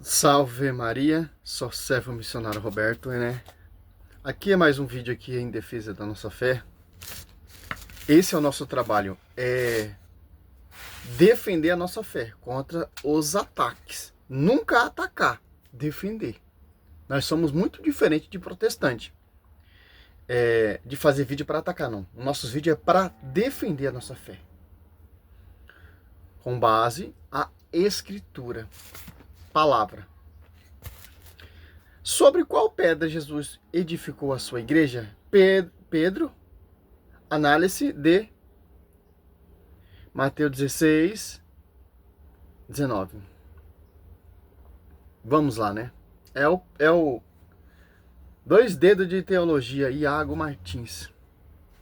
Salve Maria, sou servo missionário Roberto, né? Aqui é mais um vídeo aqui em defesa da nossa fé. Esse é o nosso trabalho, é defender a nossa fé contra os ataques. Nunca atacar, defender. Nós somos muito diferentes de protestante. De fazer vídeo para atacar, não. O nosso vídeo é para defender a nossa fé. Com base a escritura, palavra. Sobre qual pedra Jesus edificou a sua igreja? Pedro, análise de Mateus 16, 19. Vamos lá, né? É o dois dedos de teologia, Iago Martins.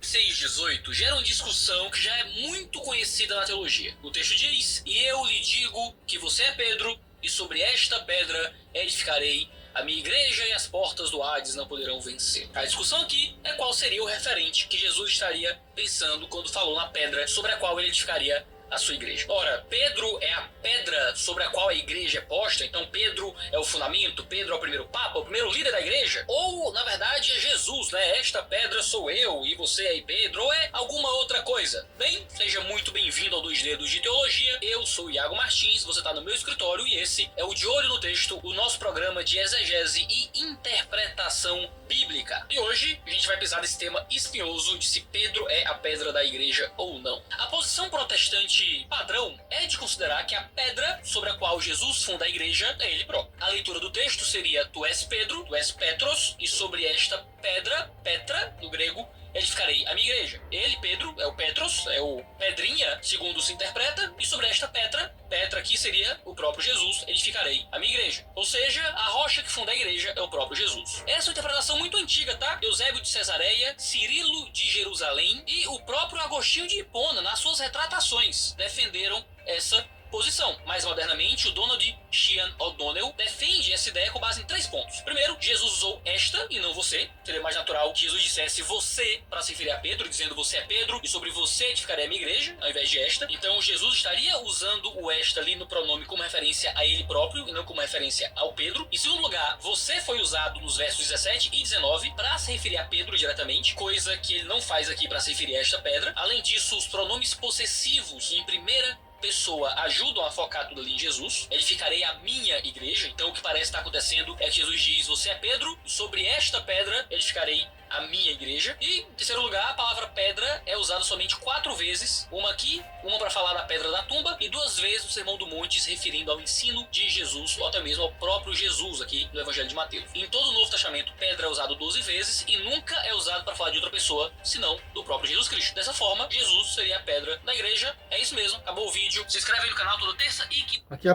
6,18 gera uma discussão que já é muito conhecida na teologia. O texto diz: "E eu lhe digo que você é Pedro, e sobre esta pedra edificarei a minha igreja, e as portas do Hades não poderão vencer." A discussão aqui é qual seria o referente que Jesus estaria pensando quando falou na pedra sobre a qual ele edificaria a sua igreja. Ora, Pedro é a pedra sobre a qual a igreja é posta, então Pedro é o fundamento, Pedro é o primeiro papa, o primeiro líder da igreja, ou na verdade é Jesus, né? Esta pedra sou eu e você é Pedro, ou é alguma outra coisa? Bem, seja muito bem-vindo ao Dois Dedos de Teologia. Eu sou o Iago Martins, você está no meu escritório e esse é o De Olho no Texto, o nosso programa de exegese e interpretação bíblica. E hoje a gente vai pisar nesse tema espinhoso de se Pedro é a pedra da igreja ou não. A posição protestante padrão é de considerar que a pedra sobre a qual Jesus funda a igreja é ele próprio. A leitura do texto seria: tu és Pedro, tu és Petros, e sobre esta pedra, Petra, no grego, edificarei a minha igreja. Ele, Pedro, é o Petros, é o Pedrinha, segundo se interpreta, e sobre esta Petra, Petra aqui seria o próprio Jesus, edificarei a minha igreja. Ou seja, a rocha que funda a igreja é o próprio Jesus. Essa é uma interpretação muito antiga, tá? Eusébio de Cesareia, Cirilo de Jerusalém e o próprio Agostinho de Hipona, nas suas retratações, defenderam essa posição. Mais modernamente, o Donald Sheehan O'Donnell defende essa ideia com base em 3 pontos. Primeiro, Jesus usou esta e não você. Seria mais natural que Jesus dissesse você para se referir a Pedro, dizendo você é Pedro e sobre você edificarei a minha igreja, ao invés de esta. Então Jesus estaria usando o esta ali no pronome como referência a ele próprio e não como referência ao Pedro. Em segundo lugar, você foi usado nos versos 17 e 19 para se referir a Pedro diretamente, coisa que ele não faz aqui para se referir a esta pedra. Além disso, os pronomes possessivos em primeira pessoa ajudam a focar tudo ali em Jesus. Edificarei a minha igreja. Então o que parece estar acontecendo é que Jesus diz: você é Pedro, e sobre esta pedra edificarei a minha igreja. E em terceiro lugar, a palavra pedra é usada somente 4 vezes, uma aqui, uma para falar da pedra da tumba, e 2 vezes no Sermão do Monte, se referindo ao ensino de Jesus, ou até mesmo ao próprio Jesus aqui no Evangelho de Mateus. Em todo o Novo Testamento, pedra é usado 12 vezes e nunca é usado para falar de outra pessoa, senão do próprio Jesus Cristo. Dessa forma, Jesus seria a pedra da igreja. É isso mesmo, acabou o vídeo. Se inscreve aí no canal toda terça e que... Aqui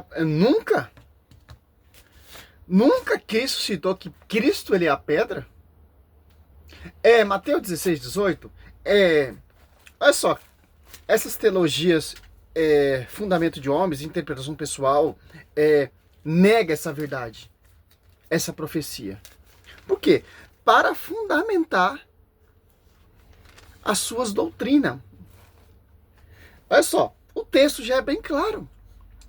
nunca Cristo citou que Cristo ele é a pedra. Mateus 16, 18. Olha só, essas teologias, fundamento de homens, interpretação pessoal, nega essa verdade, essa profecia. Por quê? Para fundamentar as suas doutrinas. Olha só, o texto já é bem claro,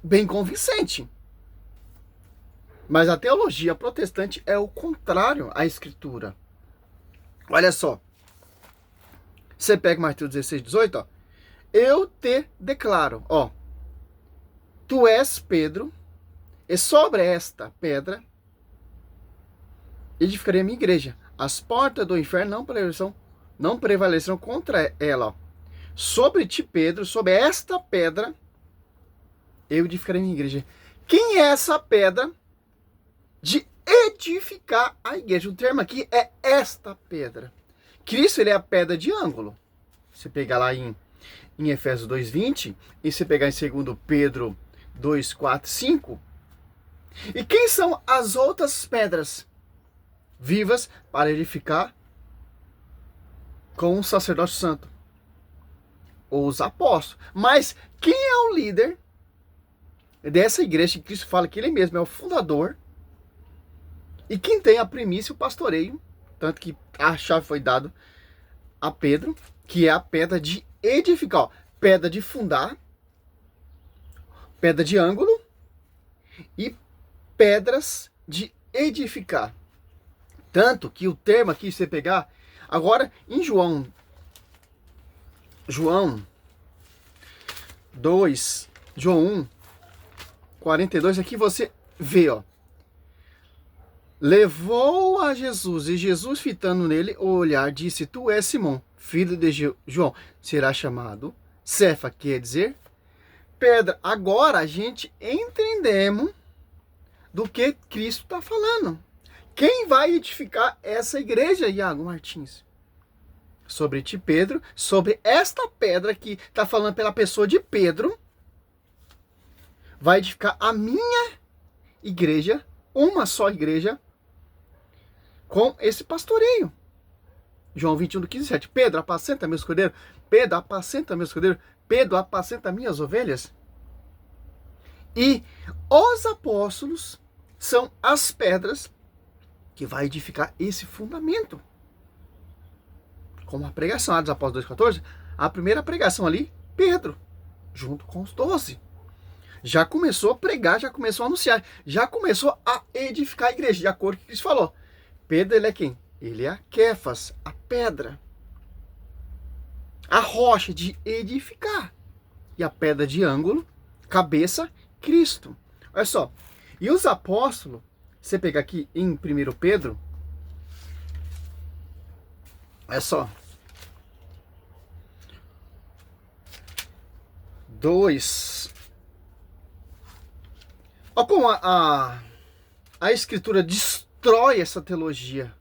bem convincente. Mas a teologia protestante é o contrário à escritura. Olha só. Você pega Mateus 16, 18, ó. Eu te declaro, ó. Tu és Pedro, e sobre esta pedra edificarei a minha igreja. As portas do inferno não prevalecerão contra ela, ó. Sobre ti, Pedro, sobre esta pedra, eu edificarei a minha igreja. Quem é essa pedra de edificar a igreja? O termo aqui é esta pedra. Cristo, ele é a pedra de ângulo. Você pegar lá em Efésios 2:20 e você pegar em 2 Pedro 2:4, 5. E quem são as outras pedras vivas para edificar com o sacerdócio santo? Os apóstolos. Mas quem é o líder dessa igreja que Cristo fala que ele mesmo é o fundador e quem tem a primícia, o pastoreio, tanto que a chave foi dada a Pedro, que é a pedra de edificar, ó, pedra de fundar, pedra de ângulo e pedras de edificar. Tanto que o termo aqui, se você pegar, agora em João 2, João 1, 42, aqui você vê, ó. Levou a Jesus, e Jesus, fitando nele o olhar, disse: Tu és Simão, filho de João, será chamado Cefa, quer dizer pedra. Agora a gente entendemos do que Cristo está falando. Quem vai edificar essa igreja, Iago Martins? Sobre ti, Pedro, sobre esta pedra que está falando pela pessoa de Pedro, vai edificar a minha igreja, uma só igreja, com esse pastoreio. João 21, 15, 7. Pedro, apacenta meus cordeiros. Pedro, apacenta meus cordeiros. Pedro, apacenta minhas ovelhas. E os apóstolos são as pedras que vai edificar esse fundamento. Como a pregação lá dos Apóstolos 2,14, a primeira pregação ali, Pedro, junto com os 12. Já começou a pregar, já começou a anunciar, já começou a edificar a igreja, de acordo com o que Cristo falou. Pedro, ele é quem? Ele é a Kéfas, a pedra. A rocha de edificar. E a pedra de ângulo, cabeça, Cristo. Olha só. E os apóstolos, você pegar aqui em 1 Pedro, olha só. 2. Olha como a escritura destrói essa teologia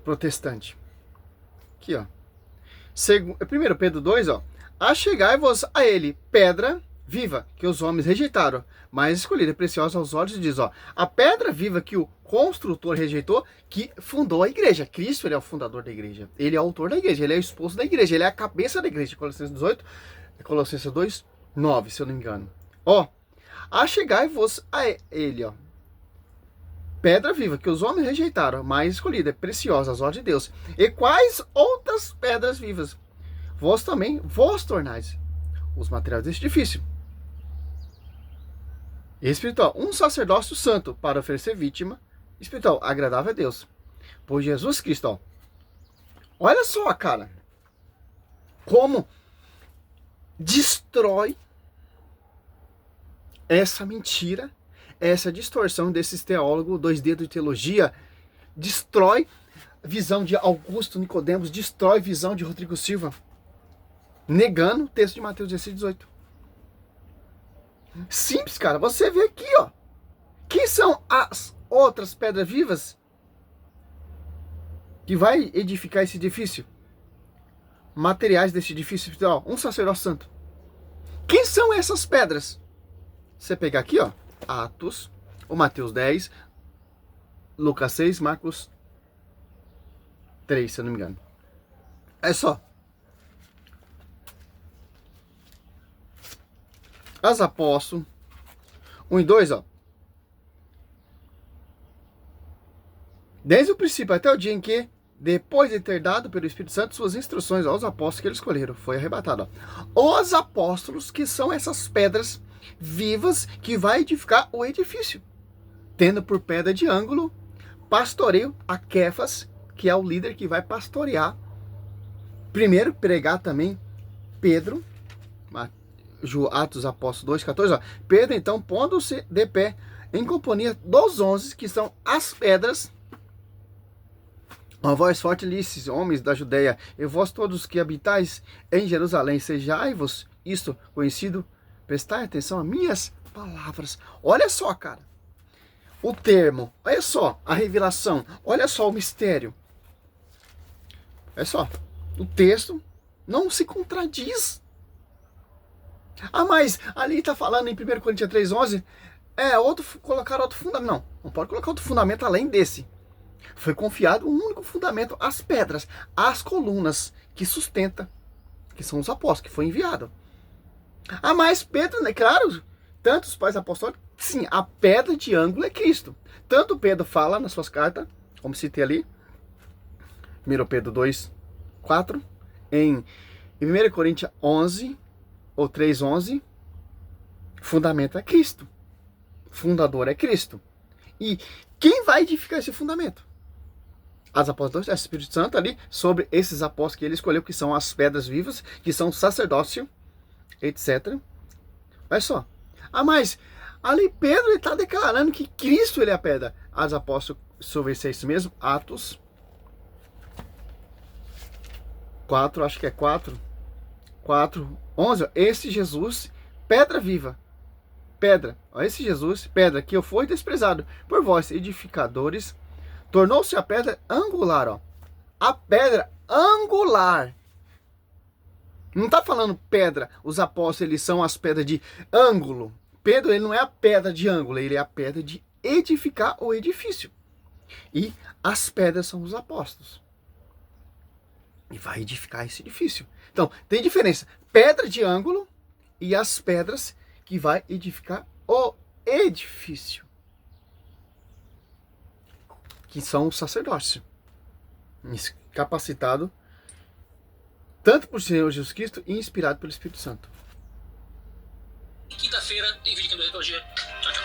protestante. Aqui, ó. 1 Pedro 2, ó. Achegai-vos a ele, pedra viva, que os homens rejeitaram, mas escolhida, preciosa aos olhos, diz, ó. A pedra viva que o construtor rejeitou, que fundou a igreja. Cristo, ele é o fundador da igreja. Ele é o autor da igreja, ele é o esposo da igreja, ele é a cabeça da igreja. Colossenses 18, Colossenses 2, 9, se eu não me engano. Ó. Achegai-vos a ele, ó. Pedra viva, que os homens rejeitaram, mas escolhida, preciosa aos olhos de Deus. E quais outras pedras vivas? Vós também, vós tornais os materiais deste edifício. Espiritual, um sacerdócio santo para oferecer vítima espiritual, agradável a Deus. Por Jesus Cristo, ó. Olha só, cara. Como destrói essa mentira, essa distorção desses teólogos, 2 dedos de teologia, destrói a visão de Augusto Nicodemos, destrói a visão de Rodrigo Silva, negando o texto de Mateus 16, 18. Simples, cara. Você vê aqui, ó. Quem são as outras pedras vivas que vai edificar esse edifício? Materiais desse edifício espiritual. Um sacerdócio santo. Quem são essas pedras? Você pegar aqui, ó. Atos, o Mateus 10, Lucas 6, Marcos 3, se eu não me engano. É só. As apóstolos, 1 e 2, ó. Desde o princípio até o dia em que, depois de ter dado pelo Espírito Santo suas instruções aos apóstolos que eles escolheram, foi arrebatado, ó. Os apóstolos, que são essas pedras vivas que vai edificar o edifício, tendo por pedra de ângulo pastoreio a Kéfas, que é o líder que vai pastorear. Primeiro, pregar também Pedro, Atos Apóstolos 2,14, ó. Pedro, então, pondo-se de pé em companhia dos 11, que são as pedras, uma voz forte lhe disse: homens da Judeia, e vós todos que habitais em Jerusalém, sejai-vos isto conhecido, prestai atenção a minhas palavras. Olha só, cara, o termo, olha só a revelação, olha só o mistério. Olha só, o texto não se contradiz. Ah, mas ali está falando em 1 Coríntios 3,11, colocar outro fundamento. Não, não pode colocar outro fundamento além desse. Foi confiado um único fundamento, as pedras, as colunas que sustenta, que são os apóstolos, que foi enviado. Ah, mas Pedro, né, claro, tanto os pais apostólicos, sim, a pedra de ângulo é Cristo. Tanto Pedro fala nas suas cartas, como citei ali, 1 Pedro 2, 4, em 1 Coríntios 11, ou 3,11, fundamento é Cristo. fundador é Cristo. E quem vai edificar esse fundamento? As apóstolos, é o Espírito Santo ali, sobre esses apóstolos que ele escolheu, que são as pedras vivas, que são sacerdócio, etc. Olha só. Ah, mas ali Pedro está declarando que Cristo ele é a pedra. As apóstolos, sobre isso mesmo, Atos 4, acho que é 4, 11. Esse Jesus, pedra viva. Pedra, ó, esse Jesus, pedra que eu fui desprezado por vós, edificadores, tornou-se a pedra angular, ó. A pedra angular. Não está falando pedra, os apóstolos eles são as pedras de ângulo. Pedro ele não é a pedra de ângulo, ele é a pedra de edificar o edifício. E as pedras são os apóstolos. E vai edificar esse edifício. Então, tem diferença. Pedra de ângulo e as pedras que vai edificar o edifício. Que são o sacerdócio. Capacitado tanto por Senhor Jesus Cristo e inspirado pelo Espírito Santo. Quinta-feira tem vídeo aqui no Arqueologia. Tchau, tchau.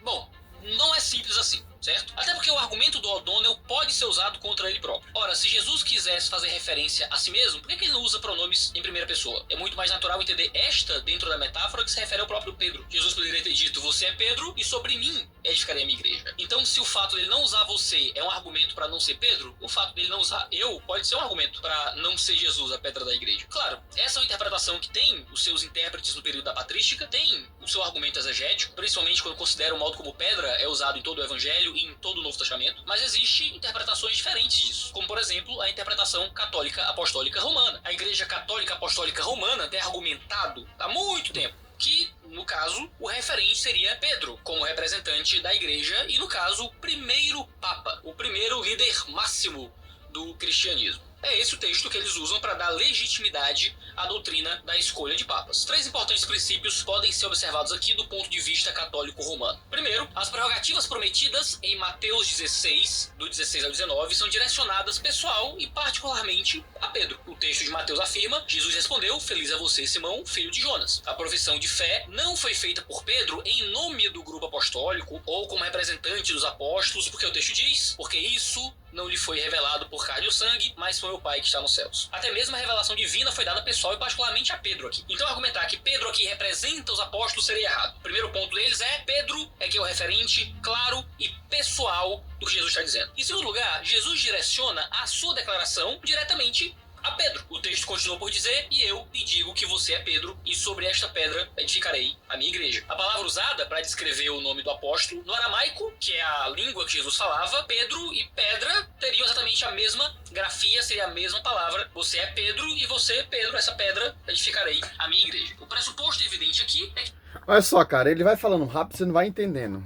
Bom, não é simples assim, certo? Até porque o argumento do O'Donnell pode ser usado contra ele próprio. Ora, se Jesus quisesse fazer referência a si mesmo, por que ele não usa pronomes em primeira pessoa? É muito mais natural entender esta dentro da metáfora que se refere ao próprio Pedro. Jesus poderia ter dito, você é Pedro e sobre mim edificarei a minha igreja. Então, se o fato dele não usar você é um argumento para não ser Pedro, o fato dele não usar eu pode ser um argumento para não ser Jesus, a pedra da igreja. Claro, essa é uma interpretação que tem os seus intérpretes no período da patrística, tem o seu argumento exegético, principalmente quando considera o modo como pedra é usado em todo o Evangelho e em todo o Novo Testamento, mas existem interpretações diferentes disso, como por exemplo a interpretação católica apostólica romana. A Igreja Católica Apostólica Romana tem argumentado há muito tempo que, no caso, o referente seria Pedro, como representante da igreja e, no caso, o primeiro papa, o primeiro líder máximo do cristianismo. É esse o texto que eles usam para dar legitimidade à doutrina da escolha de papas. 3 importantes princípios podem ser observados aqui do ponto de vista católico romano. Primeiro, as prerrogativas prometidas em Mateus 16, do 16 ao 19, são direcionadas pessoal e particularmente a Pedro. O texto de Mateus afirma, Jesus respondeu, feliz é você, Simão, filho de Jonas. A profissão de fé não foi feita por Pedro em nome do grupo apostólico ou como representante dos apóstolos, porque o texto diz, porque isso não lhe foi revelado por carne ou sangue, mas foi o Pai que está nos céus. Até mesmo a revelação divina foi dada pessoal e particularmente a Pedro aqui. Então argumentar que Pedro aqui representa os apóstolos seria errado. O primeiro ponto deles é, Pedro é que é o referente claro e pessoal do que Jesus está dizendo. Em segundo lugar, Jesus direciona a sua declaração diretamente a Pedro. O texto continua por dizer, e eu lhe digo que você é Pedro, e sobre esta pedra edificarei a minha igreja. A palavra usada para descrever o nome do apóstolo, no aramaico, que é a língua que Jesus falava, Pedro e pedra teriam exatamente a mesma grafia, seria a mesma palavra. Você é Pedro, e você, Pedro, essa pedra, edificarei a minha igreja. O pressuposto evidente aqui é que... Olha só, cara, ele vai falando rápido, você não vai entendendo.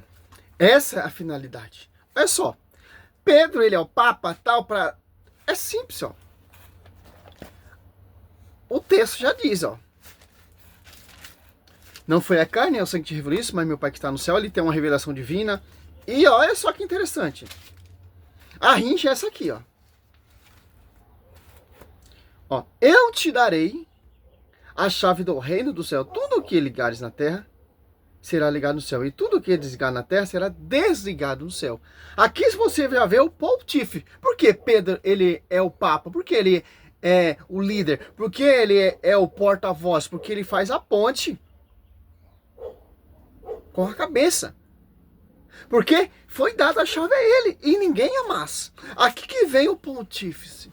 Essa é a finalidade. Olha só, Pedro, ele é o papa, tal, para... É simples, ó. O texto já diz, ó. Não foi a carne, é o sangue que te revelou isso, mas meu Pai que está no céu, ele tem uma revelação divina. E olha só que interessante. A rincha é essa aqui, ó. Ó, eu te darei a chave do reino do céu. Tudo o que ligares na terra será ligado no céu. E tudo o que desligar na terra será desligado no céu. Aqui você vai ver o pontífice. Por que Pedro, ele é o papa? Por que ele é o líder? Porque ele é o porta-voz? Porque ele faz a ponte com a cabeça. Porque foi dada a chave a ele e ninguém amassa. Aqui que vem o pontífice.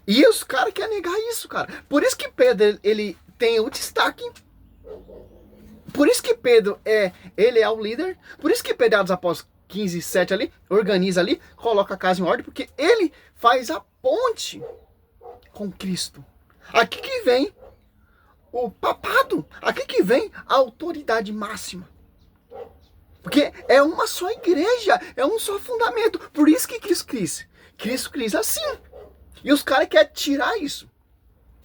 E os caras querem negar isso, cara. Por isso que Pedro, ele tem o destaque. Por isso que Pedro ele é o líder. Por isso que Pedro, dos Apóstolos 15, 7 ali, organiza ali, coloca a casa em ordem, porque ele faz a ponte com Cristo. Aqui que vem o papado. Aqui que vem a autoridade máxima. Porque é uma só igreja, é um só fundamento. Por isso que Cristo quis assim. E os caras querem tirar isso.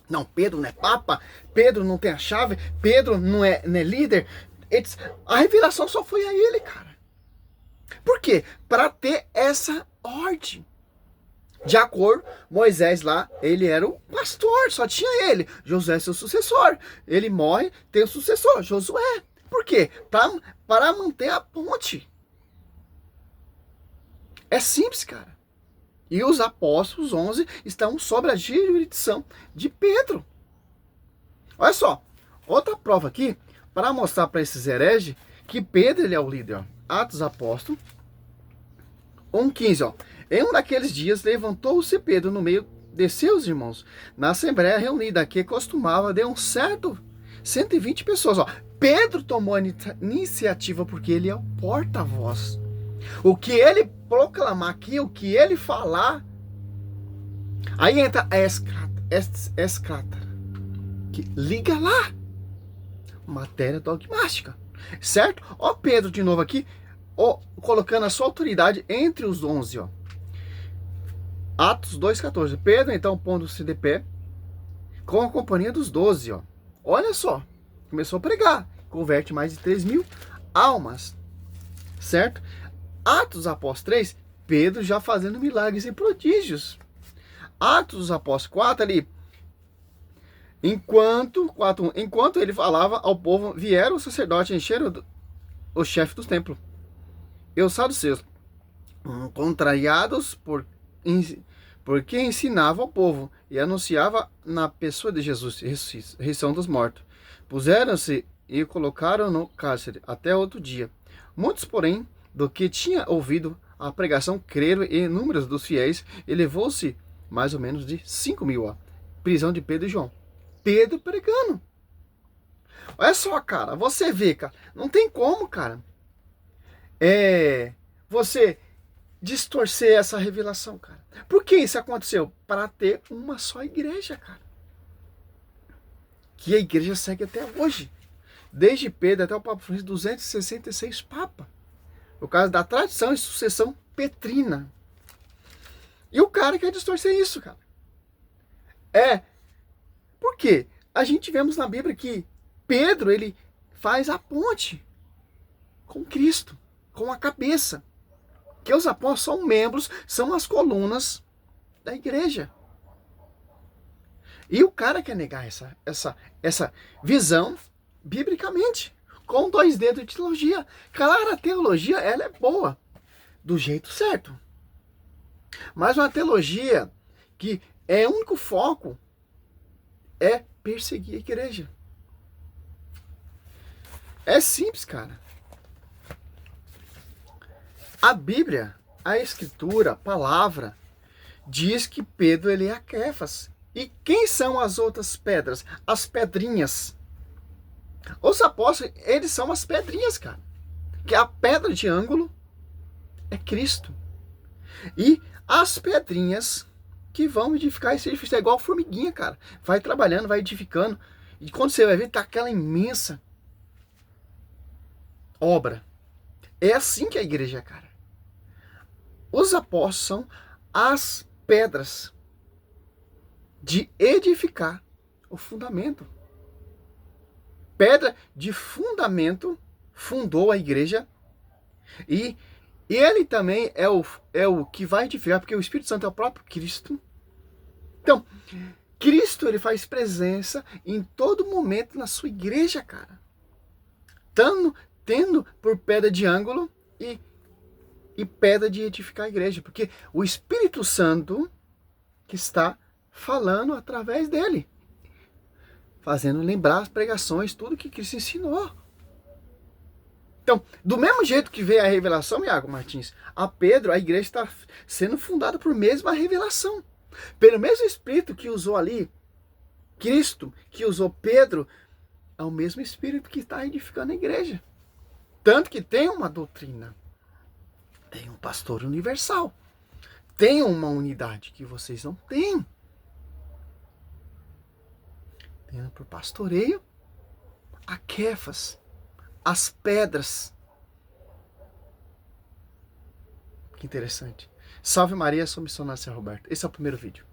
Não, Pedro não é papa, Pedro não tem a chave, Pedro não é líder. A revelação só foi a ele, cara. Por quê? Para ter essa ordem. De acordo, Moisés lá, ele era o pastor, só tinha ele. Josué é seu sucessor. Ele morre, tem o sucessor, Josué. Por quê? Para manter a ponte. É simples, cara. E os apóstolos, 11, estão sob a jurisdição de Pedro. Olha só, outra prova aqui, para mostrar para esses hereges que Pedro ele é o líder. Ó. Atos Apóstolos 1,15, ó. Em um daqueles dias, levantou-se Pedro no meio de seus irmãos, na assembleia reunida, que costumava de um certo 120 pessoas. Ó. Pedro tomou a iniciativa porque ele é o porta-voz. O que ele proclamar aqui, o que ele falar, aí entra a escrata, que liga lá, matéria dogmática, certo? Ó Pedro de novo aqui, ó, colocando a sua autoridade entre os 11, ó. Atos 2,14. Pedro, então, pondo-se de pé, com a companhia dos 12, ó. Olha só, começou a pregar, converte mais de 3.000 almas, certo? Atos dos Apóstolos 3, Pedro já fazendo milagres e prodígios. Atos dos Apóstolos 4, ali, enquanto ele falava ao povo, vieram os sacerdotes, encheram o chefe do templo e os saduceus, contrariados porque ensinava ao povo e anunciava na pessoa de Jesus, ressurreição dos mortos. Puseram-se e colocaram no cárcere até outro dia. Muitos, porém, do que tinha ouvido a pregação, creram, e números dos fiéis elevou-se mais ou menos de 5.000. Ó. Prisão de Pedro e João. Pedro pregando. Olha só, cara, você vê, cara, não tem como, cara, você distorcer essa revelação, cara. Por que isso aconteceu? Para ter uma só igreja, cara. Que a igreja segue até hoje. Desde Pedro até o Papa Francisco, 266 papas. Por causa da tradição e sucessão petrina. E o cara quer distorcer isso, cara. Por quê? A gente vemos na Bíblia que Pedro, ele faz a ponte com Cristo, com a cabeça. Que os apóstolos são membros, são as colunas da igreja. E o cara quer negar essa visão biblicamente. Com 2 dedos de teologia. Claro, a teologia, ela é boa. Do jeito certo. Mas uma teologia que o único foco é perseguir a igreja. É simples, cara. A Bíblia, a Escritura, a palavra, diz que Pedro ele é a Quefas. E quem são as outras pedras? As pedrinhas. Os apóstolos, eles são as pedrinhas, cara. Que a pedra de ângulo é Cristo. E as pedrinhas que vão edificar esse edifício é igual a formiguinha, cara. Vai trabalhando, vai edificando. E quando você vai ver, tá aquela imensa obra. É assim que a igreja é, cara. Os apóstolos são as pedras de edificar o fundamento. Pedra de fundamento fundou a igreja e ele também é o que vai edificar, porque o Espírito Santo é o próprio Cristo. Então, Cristo ele faz presença em todo momento na sua igreja, cara. Tendo por pedra de ângulo e pedra de edificar a igreja, porque o Espírito Santo que está falando através dele, fazendo lembrar as pregações, tudo que Cristo ensinou. Então, do mesmo jeito que veio a revelação, Iago Martins, a Pedro, a igreja está sendo fundada por mesma revelação. Pelo mesmo Espírito que usou ali Cristo, que usou Pedro, é o mesmo Espírito que está edificando a igreja. Tanto que tem uma doutrina, tem um pastor universal, tem uma unidade que vocês não têm. Tendo por pastoreio a Quefas, as pedras. Que interessante. Salve Maria, sou missionário São Roberto. Esse é o primeiro vídeo.